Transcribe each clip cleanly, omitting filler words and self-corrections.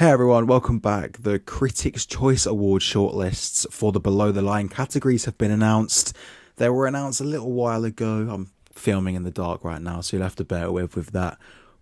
Hey everyone, welcome back. The Critics' Choice Award shortlists for the below the line categories have been announced. They were announced a little while ago. I'm filming in the dark right now, so you'll have to bear with that.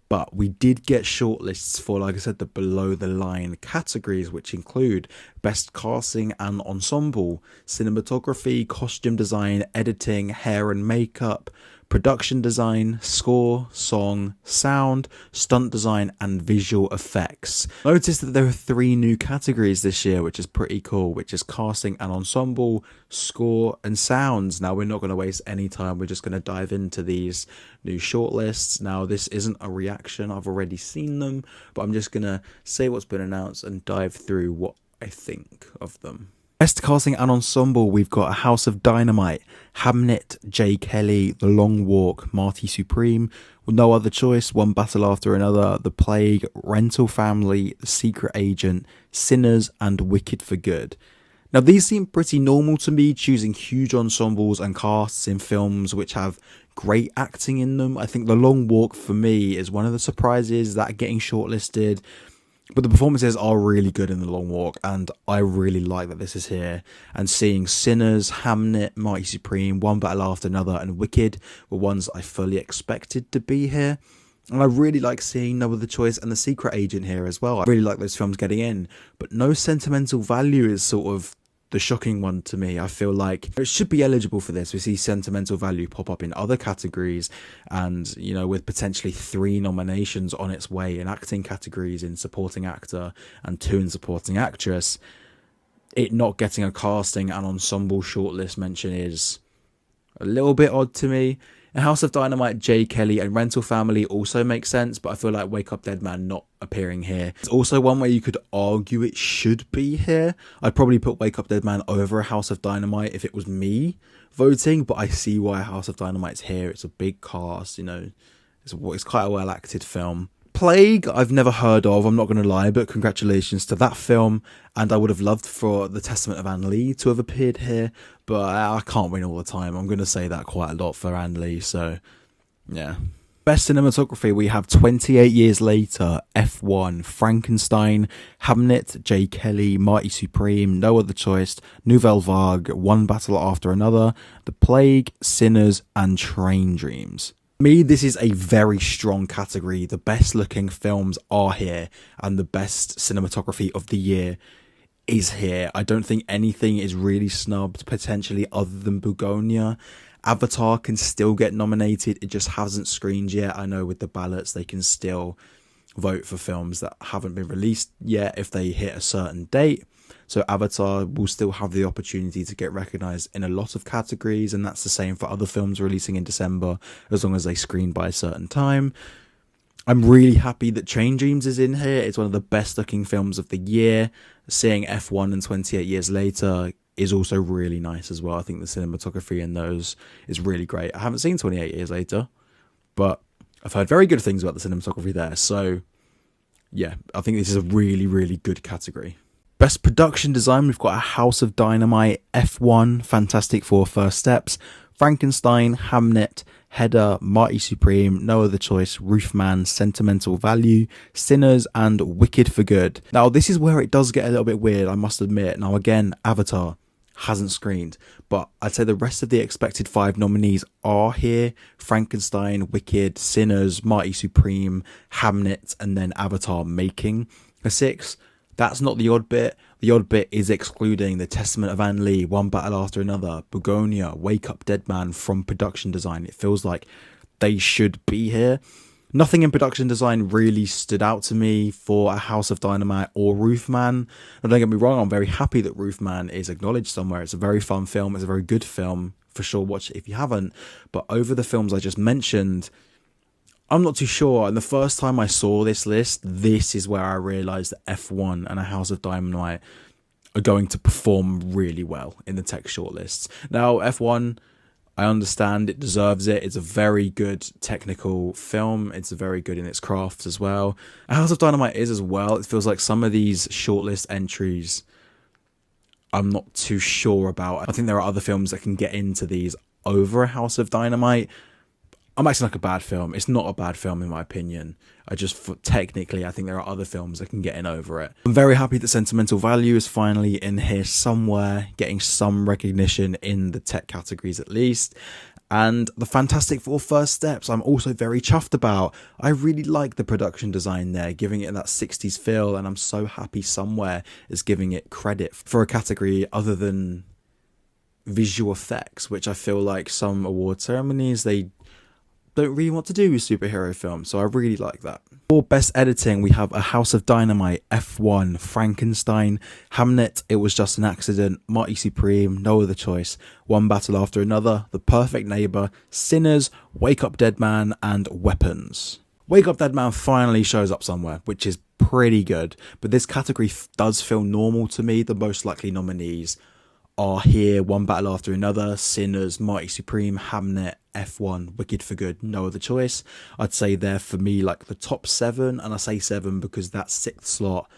But we did get shortlists for, like I said, the below the line categories, which include best casting and ensemble, cinematography, costume design, editing, hair and makeup, production design, score, song, sound, stunt design, and visual effects. Notice that there are 3 new categories this year, which is pretty cool, which is casting and ensemble, score, and sounds. Now, we're not going to waste any time. We're just going to dive into these new shortlists. Now, this isn't a reaction. I've already seen them, but I'm just going to say what's been announced and dive through what I think of them. Best casting and ensemble, we've got A House of Dynamite, Hamnet, J. Kelly, The Long Walk, Marty Supreme, with No Other Choice, One Battle After Another, The Plague, Rental Family, The Secret Agent, Sinners, and Wicked for Good. Now, these seem pretty normal to me, choosing huge ensembles and casts in films which have great acting in them. I think The Long Walk, for me, is one of the surprises that are getting shortlisted. But the performances are really good in The Long Walk, and I really like that this is here. And seeing Sinners, Hamnet, Mighty Supreme, One Battle After Another, and Wicked were ones I fully expected to be here. And I really like seeing No Other Choice and The Secret Agent here as well. I really like those films getting in. But No Sentimental Value is sort of the shocking one to me. I feel like it should be eligible for this. We see Sentimental Value pop up in other categories, and with potentially 3 nominations on its way in acting categories, in supporting actor and 2 in supporting actress, it not getting a casting and ensemble shortlist mention is a little bit odd to me. A House of Dynamite, J. Kelly, and Rental Family also makes sense, but I feel like Wake Up Dead Man not appearing here. It's also one where you could argue it should be here. I'd probably put Wake Up Dead Man over A House of Dynamite if it was me voting, but I see why A House of Dynamite's here. It's a big cast, it's quite a well acted film. Plague, I've never heard of, I'm not going to lie, but congratulations to that film, and I would have loved for The Testament of Anne Lee to have appeared here, but I can't win all the time. I'm going to say that quite a lot for Anne Lee, so yeah. Best cinematography, we have 28 Years Later, F1, Frankenstein, Hamnet, J. Kelly, Mighty Supreme, No Other Choice, Nouvelle Vague, One Battle After Another, The Plague, Sinners, and Train Dreams. Me, this is a very strong category. The best looking films are here, and the best cinematography of the year is here. I don't think anything is really snubbed, potentially, other than Begonia. Avatar can still get nominated. It just hasn't screened yet. I know with the ballots, they can still vote for films that haven't been released yet if they hit a certain date. So Avatar will still have the opportunity to get recognised in a lot of categories, and that's the same for other films releasing in December, as long as they screen by a certain time. I'm really happy that Train Dreams is in here. It's one of the best looking films of the year. Seeing F1 and 28 Years Later is also really nice as well. I think the cinematography in those is really great. I haven't seen 28 Years Later, but I've heard very good things about the cinematography there. So yeah, I think this is a really, really good category. Best production design, we've got A House of Dynamite, F1, Fantastic Four First Steps, Frankenstein, Hamnet, Hedda, Mighty Supreme, No Other Choice, Roofman, Sentimental Value, Sinners, and Wicked for Good. Now, this is where it does get a little bit weird, I must admit. Now, again, Avatar hasn't screened, but I'd say the rest of the expected 5 nominees are here. Frankenstein, Wicked, Sinners, Mighty Supreme, Hamnet, and then Avatar making a 6. That's not the odd bit. The odd bit is excluding The Testament of Anne Lee, One Battle After Another, Begonia, Wake Up Dead Man from production design. It feels like they should be here. Nothing in production design really stood out to me for A House of Dynamite or Roofman. Now, don't get me wrong, I'm very happy that Roofman is acknowledged somewhere. It's a very fun film. It's a very good film. For sure, watch it if you haven't. But over the films I just mentioned, I'm not too sure. And the first time I saw this list, this is where I realised that F1 and A House of Dynamite are going to perform really well in the tech shortlists. Now, F1, I understand it deserves it. It's a very good technical film. It's very good in its craft as well. A House of Dynamite is as well. It feels like some of these shortlist entries I'm not too sure about. I think there are other films that can get into these over A House of Dynamite. I'm acting like a bad film. It's not a bad film in my opinion. Technically, I think there are other films that can get in over it. I'm very happy that Sentimental Value is finally in here somewhere, getting some recognition in the tech categories at least. And the Fantastic Four First Steps, I'm also very chuffed about. I really like the production design there, giving it that 60s feel, and I'm so happy Somewhere is giving it credit for a category other than visual effects, which I feel like some award ceremonies, they don't really want to do with superhero films, so I really like that. For best editing, we have A House of Dynamite, F1, Frankenstein, Hamnet, It Was Just an Accident, Marty Supreme, No Other Choice, One Battle After Another, The Perfect Neighbor, Sinners, Wake Up Dead Man, and Weapons. Wake Up Dead Man finally shows up somewhere, which is pretty good, but this category does feel normal to me. The most likely nominees are here: One Battle After Another, Sinners, Mighty Supreme, Hamnet, F1, Wicked for Good, No Other Choice. I'd say they're for me like the top 7, and I say 7 because that 6th slot,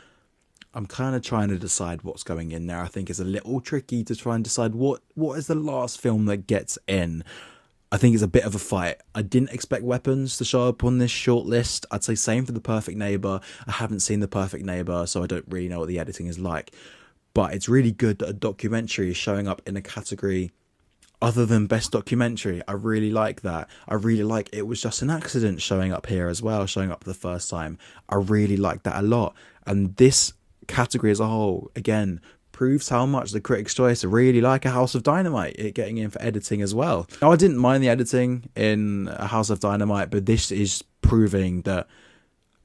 I'm kind of trying to decide what's going in there. I think it's a little tricky to try and decide what is the last film that gets in. I think it's a bit of a fight. I didn't expect Weapons to show up on this shortlist. I'd say same for The Perfect Neighbor. I haven't seen The Perfect Neighbor, so I don't really know what the editing is like. But it's really good that a documentary is showing up in a category other than Best Documentary. I really like that. I really like It Was Just an Accident showing up here as well, showing up for the first time. I really like that a lot. And this category as a whole, again, proves how much the Critics' Choice really like A House of Dynamite, it getting in for editing as well. Now, I didn't mind the editing in A House of Dynamite, but this is proving that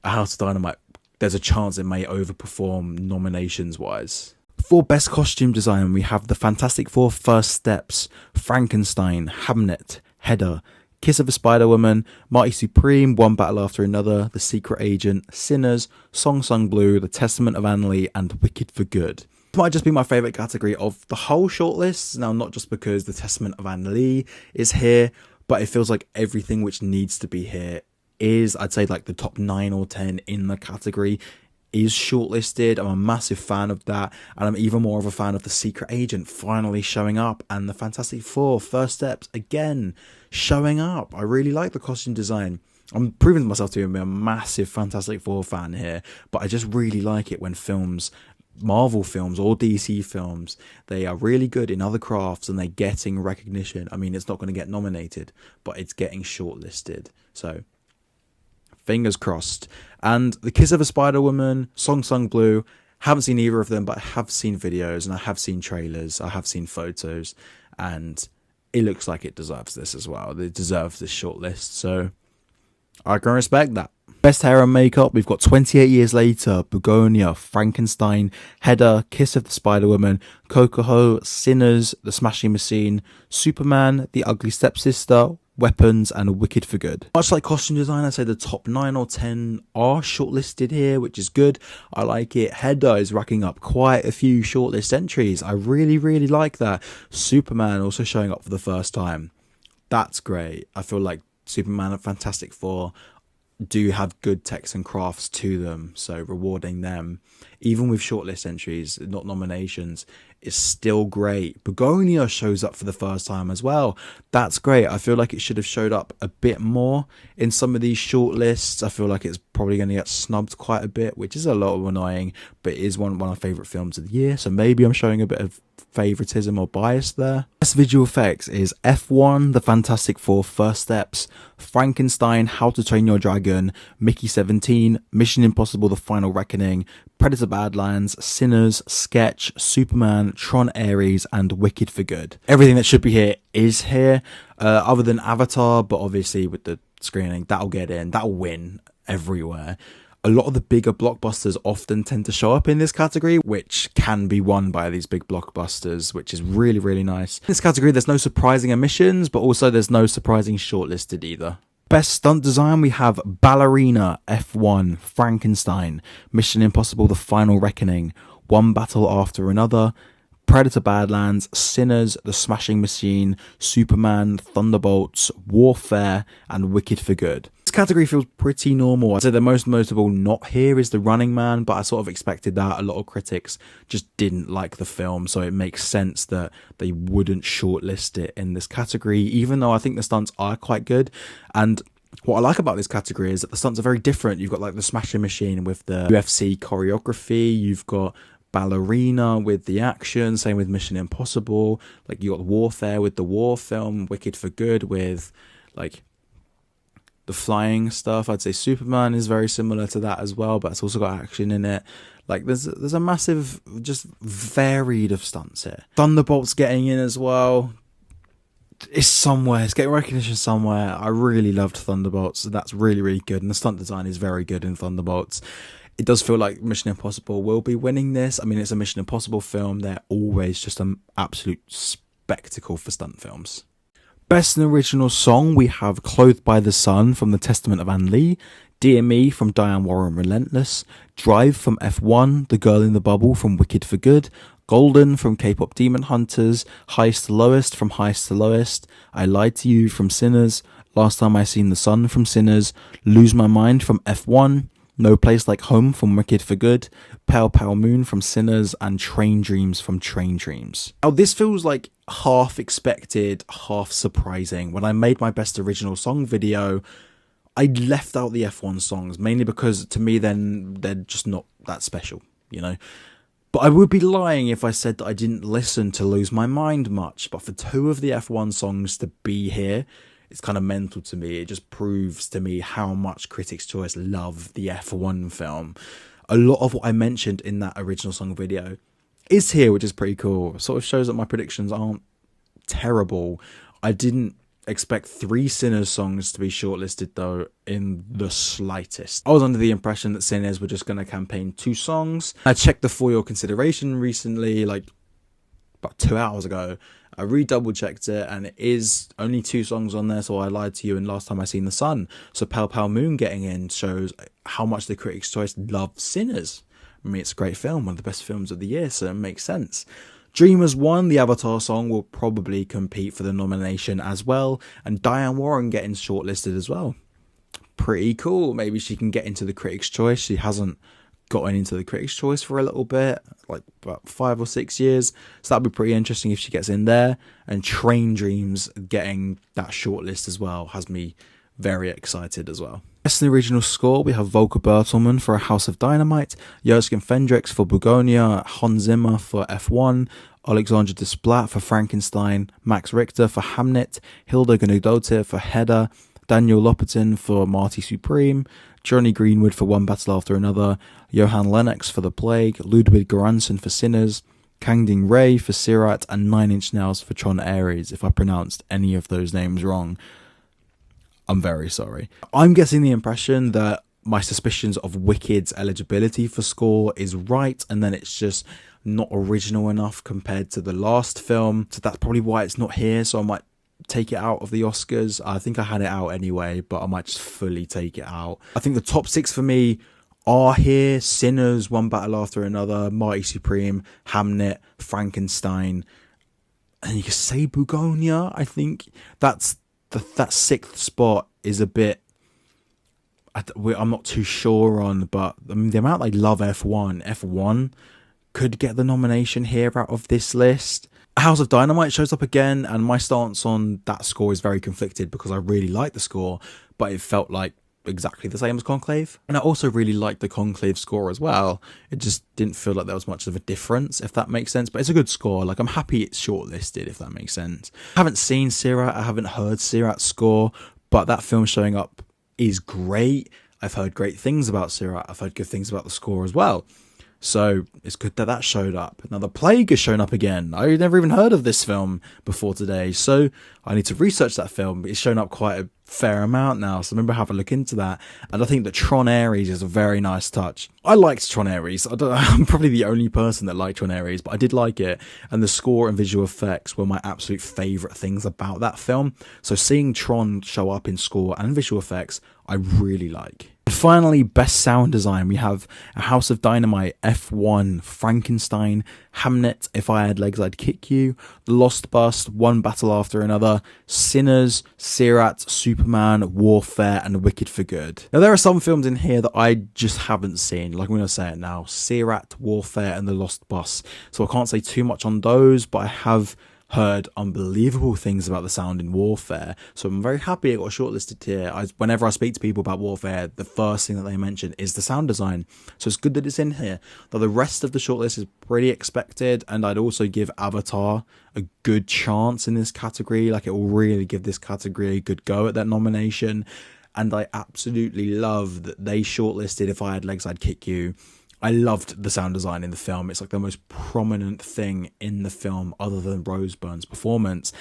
A House of Dynamite, there's a chance it may overperform nominations-wise. For Best Costume Design, we have The Fantastic Four First Steps, Frankenstein, Hamnet, Hedda, Kiss of a Spider-Woman, Mighty Supreme, One Battle After Another, The Secret Agent, Sinners, Song Sung Blue, The Testament of Anne Lee, and Wicked for Good. This might just be my favourite category of the whole shortlist. Now, not just because The Testament of Anne Lee is here, but it feels like everything which needs to be here is, I'd say, like the top 9 or 10 in the category is shortlisted. I'm a massive fan of that, and I'm even more of a fan of The Secret Agent finally showing up, and The Fantastic Four First Steps again showing up. I really like the costume design. I'm proving to myself to be a massive Fantastic Four fan here, but I just really like it when films, Marvel films or DC films, they are really good in other crafts and they're getting recognition. I mean, it's not going to get nominated, but it's getting shortlisted. So fingers crossed. And The Kiss of a Spider-Woman, Song Sung Blue, haven't seen either of them, but I have seen videos and I have seen trailers, I have seen photos, and it looks like it deserves this as well. It deserves this shortlist, so I can respect that. Best Hair and Makeup, we've got 28 Years Later, Begonia, Frankenstein, Hedda, Kiss of the Spider-Woman, Cocoa, Sinners, The Smashing Machine, Superman, The Ugly Stepsister, Weapons, and Wicked for Good. Much like costume design, I'd say the top 9 or 10 are shortlisted here, which is good. I like it. Hedda is racking up quite a few shortlist entries. I really, really like that. Superman also showing up for the first time. That's great. I feel like Superman and Fantastic Four do have good techs and crafts to them, so rewarding them, even with shortlist entries, not nominations, is still great. Begonia shows up for the first time as well. That's great. I feel like it should have showed up a bit more in some of these shortlists. I feel like it's probably going to get snubbed quite a bit, which is a lot of annoying, but it is one of my favourite films of the year, so maybe I'm showing a bit of favoritism or bias there. Best visual effects is F1, The Fantastic Four First Steps, Frankenstein, How to Train Your Dragon, Mickey 17, Mission Impossible The Final Reckoning, Predator Badlands, Sinners, Sketch, Superman, Tron Ares, and Wicked for Good. Everything that should be here is here, other than Avatar, but obviously with the screening, that'll get in, that'll win everywhere. A lot of the bigger blockbusters often tend to show up in this category, which can be won by these big blockbusters, which is really, really nice. In this category, there's no surprising omissions, but also there's no surprising shortlisted either. Best stunt design, we have Ballerina, F1, Frankenstein, Mission Impossible The Final Reckoning, One Battle After Another, Predator Badlands, Sinners, The Smashing Machine, Superman, Thunderbolts, Warfare, and Wicked for Good. This category feels pretty normal. I'd say the most notable not here is The Running Man, but I sort of expected that. A lot of critics just didn't like the film, so it makes sense that they wouldn't shortlist it in this category, even though I think the stunts are quite good. And what I like about this category is that the stunts are very different. You've got like the Smashing Machine with the UFC choreography, you've got Ballerina with the action, same with Mission Impossible. Like you got Warfare with the war film, Wicked for Good with like the flying stuff. I'd say Superman is very similar to that as well, but it's also got action in it. Like there's a massive, just varied of stunts here. Thunderbolt's getting in as well. It's somewhere. It's getting recognition somewhere. I really loved Thunderbolts. So that's really, really good. And the stunt design is very good in Thunderbolts. It does feel like Mission Impossible will be winning this. I mean, it's a Mission Impossible film. They're always just an absolute spectacle for stunt films. Best in Original Song, we have Clothed by the Sun from The Testament of Anne Lee, Dear Me from Diane Warren Relentless, Drive from F1, The Girl in the Bubble from Wicked for Good, Golden from K-Pop Demon Hunters, Highest to Lowest from Highest to Lowest, I Lied to You from Sinners, Last Time I Seen the Sun from Sinners, Lose My Mind from F1, No Place Like Home from Wicked for Good, Pale Pale Moon from Sinners, and Train Dreams from Train Dreams. Now this feels like half expected, half surprising. When I made my Best Original Song video, I left out the F1 songs, mainly because to me then they're just not that special, you know. But I would be lying if I said that I didn't listen to Lose My Mind much. But for two of the F1 songs to be here, it's kind of mental to me. It just proves to me how much Critics' Choice love the F1 film. A lot of what I mentioned in that original song video is here, which is pretty cool. It sort of shows that my predictions aren't terrible. I didn't expect 3 Sinners songs to be shortlisted though in the slightest. I was under the impression that Sinners were just going to campaign 2 songs. I checked the For Your Consideration recently, like about 2 hours ago. I redouble checked it and it is only 2 songs on there, so I Lied to You and Last Time I Seen the Sun. So Pale Pale Moon getting in shows how much the Critics' Choice love Sinners. I mean, it's a great film, one of the best films of the year, so it makes sense. Dreamers won, the Avatar song will probably compete for the nomination as well, and Diane Warren getting shortlisted as well. Pretty cool. Maybe she can get into the Critics' Choice. She hasn't gotten into the Critics' Choice for a little bit, like about 5 or 6 years, so that'd be pretty interesting if she gets in there. And Train Dreams getting that shortlist as well has me very excited as well. Best in the Original Score, we have Volker Bertelmann for A House of Dynamite, Joachim Fendrix for Bugonia, Hans Zimmer for F1, Alexandre Desplat for Frankenstein, Max Richter for Hamnet, Hilda Guðnadóttir for Hedda, Daniel Lopatin for Marty Supreme, Johnny Greenwood for One Battle After Another, Johan Lennox for The Plague, Ludwig Göransson for Sinners, Kangding Ray for Sirat, and 9 Inch Nails for Tron Ares. If I pronounced any of those names wrong, I'm very sorry. I'm getting the impression that my suspicions of Wicked's eligibility for score is right, and then it's just not original enough compared to the last film. So that's probably why it's not here, so I might take it out of the Oscars. I think I had it out anyway, but I might just fully take it out. I think the top 6 for me are here: Sinners, One Battle After Another, Marty Supreme, Hamnet, Frankenstein, and you could say Bugonia. I think that's that 6th spot is a bit, I'm not too sure on, but I mean, the amount I love F1 could get the nomination here out of this list. House of Dynamite shows up again, and my stance on that score is very conflicted because I really like the score, but it felt like exactly the same as Conclave. And I also really liked the Conclave score as well. It just didn't feel like there was much of a difference, if that makes sense. But it's a good score. Like, I'm happy it's shortlisted, if that makes sense. I haven't seen Sirat. I haven't heard Sirat's score, but that film showing up is great. I've heard great things about Sirat. I've heard good things about the score as well. So it's good that that showed up. Now The Plague has shown up again. I never even heard of this film before today, so I need to research that film. It's shown up quite a fair amount now, so remember have a look into that. And I think that Tron Ares is a very nice touch. I liked Tron Ares. I'm probably the only person that liked Tron Ares, but I did like it. And the score and visual effects were my absolute favourite things about that film. So seeing Tron show up in score and visual effects, I really like. Finally, best sound design. We have A House of Dynamite, F1, Frankenstein, Hamnet, If I Had Legs I'd Kick You, The Lost Bus, One Battle After Another, Sinners, Sirat, Superman, Warfare, and Wicked for Good. Now, there are some films in here that I just haven't seen. Like, I'm going to say it now. Sirat, Warfare, and The Lost Bus. So I can't say too much on those, but I have heard unbelievable things about the sound in Warfare, so I'm very happy it got shortlisted here. Whenever I speak to people about Warfare, the first thing that they mention is the sound design, so it's good that it's in here. Though the rest of the shortlist is pretty expected, and I'd also give Avatar a good chance in this category. Like, it will really give this category a good go at that nomination, and I absolutely love that they shortlisted If I Had Legs I'd Kick You. I loved the sound design in the film. It's like the most prominent thing in the film other than Rose Byrne's performance.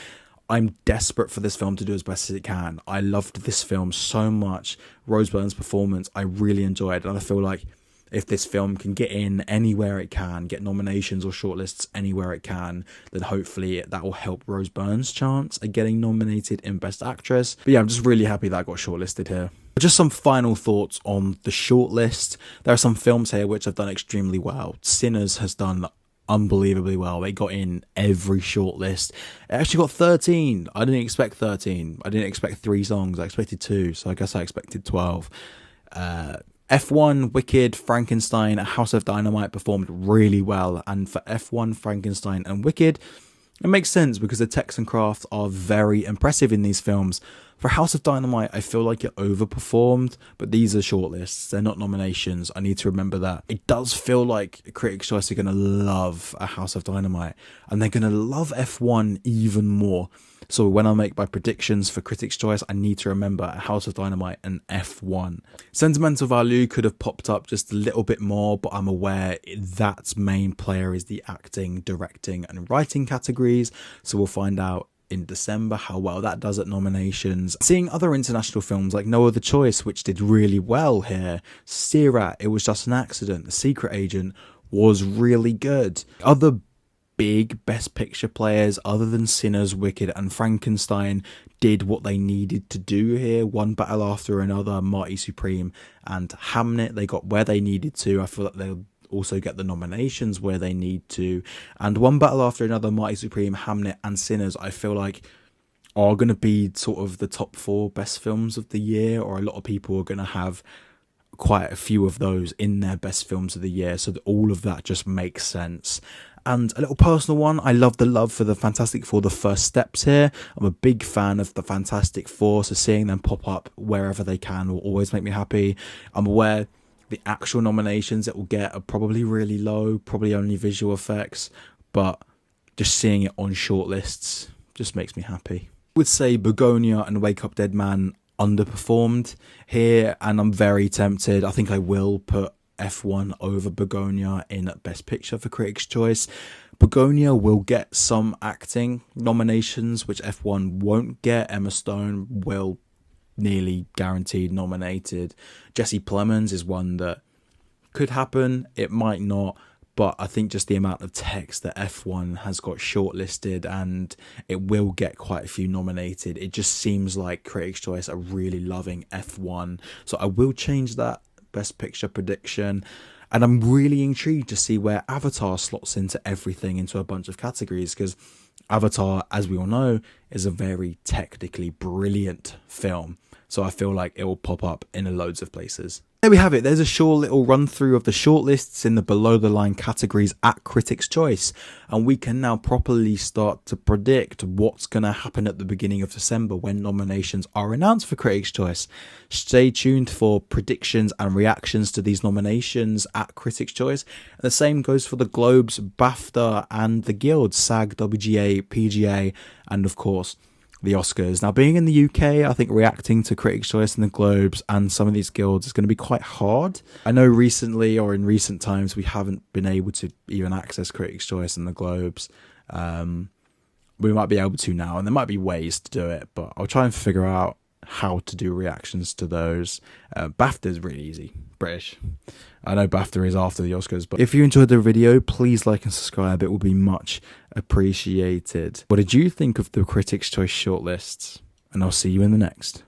I'm desperate for this film to do as best as it can. I loved this film so much. Rose Byrne's performance, I really enjoyed. And I feel like if this film can get in anywhere it can, get nominations or shortlists anywhere it can, then hopefully that will help Rose Byrne's chance at getting nominated in Best Actress. But yeah, I'm just really happy that I got shortlisted here. Just some final thoughts on the shortlist. There are some films here which have done extremely well. Sinners has done unbelievably well. They got in every shortlist. It actually got 13. I didn't expect 13. I didn't expect 3 songs. I expected 2, so I guess I expected 12. F1, Wicked, Frankenstein, A House of Dynamite performed really well. And for F1, Frankenstein, and Wicked, it makes sense because the text and craft are very impressive in these films. For House of Dynamite, I feel like it overperformed, but these are shortlists. They're not nominations. I need to remember that. It does feel like Critics' Choice are going to love A House of Dynamite, and they're going to love F1 even more. So when I make my predictions for Critics' Choice, I need to remember A House of Dynamite and F1. Sentimental Value could have popped up just a little bit more, but I'm aware that main player is the acting, directing, and writing categories. So we'll find out in December how well that does at nominations. Seeing other international films like No Other Choice, which did really well here. Sirat, It Was Just an Accident. The Secret Agent was really good. Other big Best Picture players other than Sinners, Wicked, and Frankenstein did what they needed to do here. One Battle After Another, Marty Supreme, and Hamnet, they got where they needed to. I feel like they'll also get the nominations where they need to. And One Battle After Another, Mighty Supreme, Hamnet, and Sinners, I feel like are going to be sort of the top 4 best films of the year, or a lot of people are going to have quite a few of those in their best films of the year, so that all of that just makes sense. And a little personal one, I love the love for the Fantastic Four, The First Steps here. I'm a big fan of the Fantastic Four, so seeing them pop up wherever they can will always make me happy. I'm aware the actual nominations it will get are probably really low, probably only visual effects, but just seeing it on shortlists just makes me happy. I would say Begonia and Wake Up Dead Man underperformed here, and I'm very tempted. I think I will put F1 over Begonia in Best Picture for Critics' Choice. Begonia will get some acting nominations, which F1 won't get. Emma Stone will nearly guaranteed nominated. Jesse Plemons is one that could happen, it might not, but I think just the amount of text that F1 has got shortlisted, and it will get quite a few nominated. It just seems like Critics' Choice are really loving F1, so I will change that Best Picture prediction. And I'm really intrigued to see where Avatar slots into everything, into a bunch of categories, because Avatar, as we all know, is a very technically brilliant film. So I feel like it will pop up in loads of places. There we have it. There's a short little run through of the shortlists in the below the line categories at Critics' Choice. And we can now properly start to predict what's going to happen at the beginning of December when nominations are announced for Critics' Choice. Stay tuned for predictions and reactions to these nominations at Critics' Choice. And the same goes for the Globes, BAFTA, and the Guilds, SAG, WGA, PGA, and of course the Oscars. Now, being in the UK, I think reacting to Critics' Choice and the Globes and some of these guilds is going to be quite hard. I know recently, or in recent times, we haven't been able to even access Critics' Choice and the Globes. We might be able to now, and there might be ways to do it, but I'll try and figure out how to do reactions to those. BAFTA is really easy. British. I know BAFTA is after the Oscars, but if you enjoyed the video, please like and subscribe. It will be much appreciated. What did you think of the Critics' Choice shortlists? And I'll see you in the next.